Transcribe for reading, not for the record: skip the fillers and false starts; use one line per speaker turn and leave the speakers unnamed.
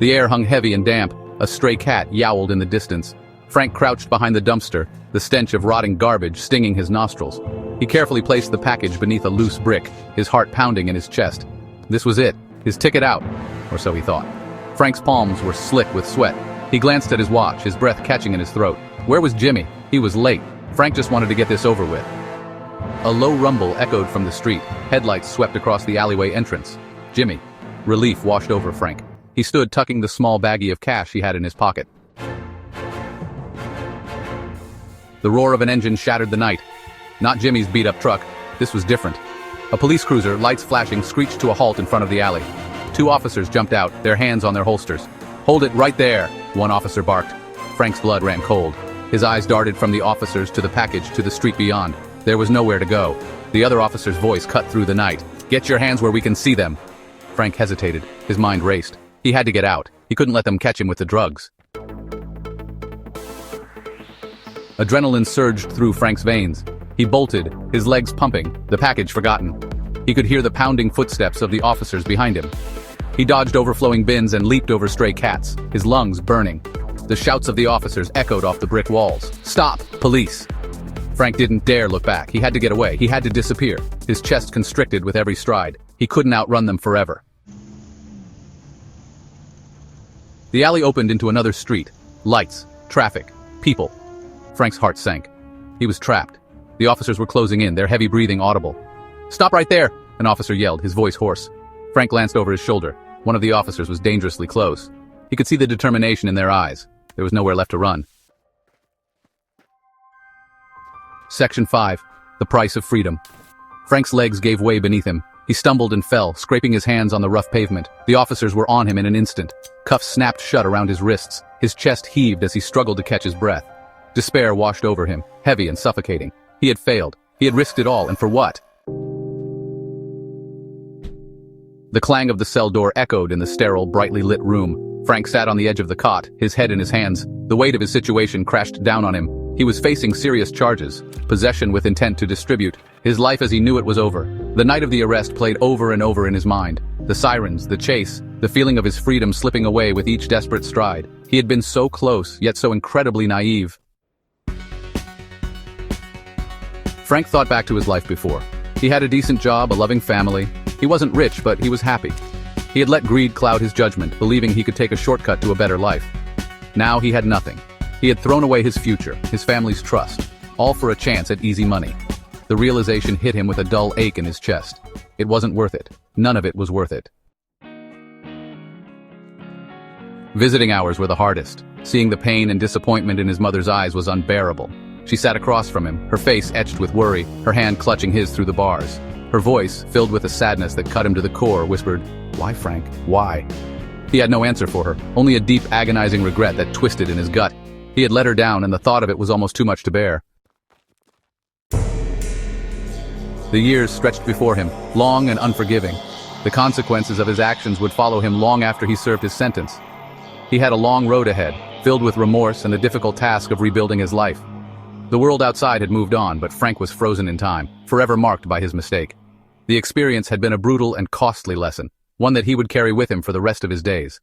The air hung heavy and damp. A stray cat yowled in the distance. Frank crouched behind the dumpster, the stench of rotting garbage stinging his nostrils. He carefully placed the package beneath a loose brick, his heart pounding in his chest. This was it, his ticket out, or so he thought. Frank's palms were slick with sweat. He glanced at his watch, his breath catching in his throat. Where was Jimmy? He was late. Frank just wanted to get this over with. A low rumble echoed from the street. Headlights swept across the alleyway entrance. Jimmy. Relief washed over Frank. He stood tucking the small baggie of cash he had in his pocket. The roar of an engine shattered the night. Not Jimmy's beat-up truck. This was different. A police cruiser, lights flashing, screeched to a halt in front of the alley. Two officers jumped out, their hands on their holsters. "Hold it right there," one officer barked. Frank's blood ran cold. His eyes darted from the officers to the package to the street beyond. There was nowhere to go. The other officer's voice cut through the night. "Get your hands where we can see them." Frank hesitated. His mind raced. He had to get out. He couldn't let them catch him with the drugs. Adrenaline surged through Frank's veins. He bolted, his legs pumping, the package forgotten. He could hear the pounding footsteps of the officers behind him. He dodged overflowing bins and leaped over stray cats, his lungs burning. The shouts of the officers echoed off the brick walls. "Stop! Police!" Frank didn't dare look back. He had to get away. He had to disappear. His chest constricted with every stride. He couldn't outrun them forever. The alley opened into another street. Lights, traffic, people. Frank's heart sank. He was trapped. The officers were closing in, their heavy breathing audible. "Stop right there!" an officer yelled, his voice hoarse. Frank glanced over his shoulder. One of the officers was dangerously close. He could see the determination in their eyes. There was nowhere left to run. Section 5. The Price of Freedom. Frank's legs gave way beneath him. He stumbled and fell, scraping his hands on the rough pavement. The officers were on him in an instant. Cuffs snapped shut around his wrists. His chest heaved as he struggled to catch his breath. Despair washed over him, heavy and suffocating. He had failed. He had risked it all, and for what? The clang of the cell door echoed in the sterile, brightly lit room. Frank sat on the edge of the cot, his head in his hands. The weight of his situation crashed down on him. He was facing serious charges, possession with intent to distribute. His life as he knew it was over. The night of the arrest played over and over in his mind. The sirens, the chase, the feeling of his freedom slipping away with each desperate stride. He had been so close, yet so incredibly naive. Frank thought back to his life before. He had a decent job, a loving family. He wasn't rich, but he was happy. He had let greed cloud his judgment, believing he could take a shortcut to a better life. Now he had nothing. He had thrown away his future, his family's trust, all for a chance at easy money. The realization hit him with a dull ache in his chest. It wasn't worth it. None of it was worth it. Visiting hours were the hardest. Seeing the pain and disappointment in his mother's eyes was unbearable. She sat across from him, her face etched with worry, her hand clutching his through the bars. Her voice, filled with a sadness that cut him to the core, whispered, "Why, Frank? Why?" He had no answer for her, only a deep, agonizing regret that twisted in his gut. He had let her down, and the thought of it was almost too much to bear. The years stretched before him, long and unforgiving. The consequences of his actions would follow him long after he served his sentence. He had a long road ahead, filled with remorse and the difficult task of rebuilding his life. The world outside had moved on, but Frank was frozen in time, forever marked by his mistake. The experience had been a brutal and costly lesson, one that he would carry with him for the rest of his days.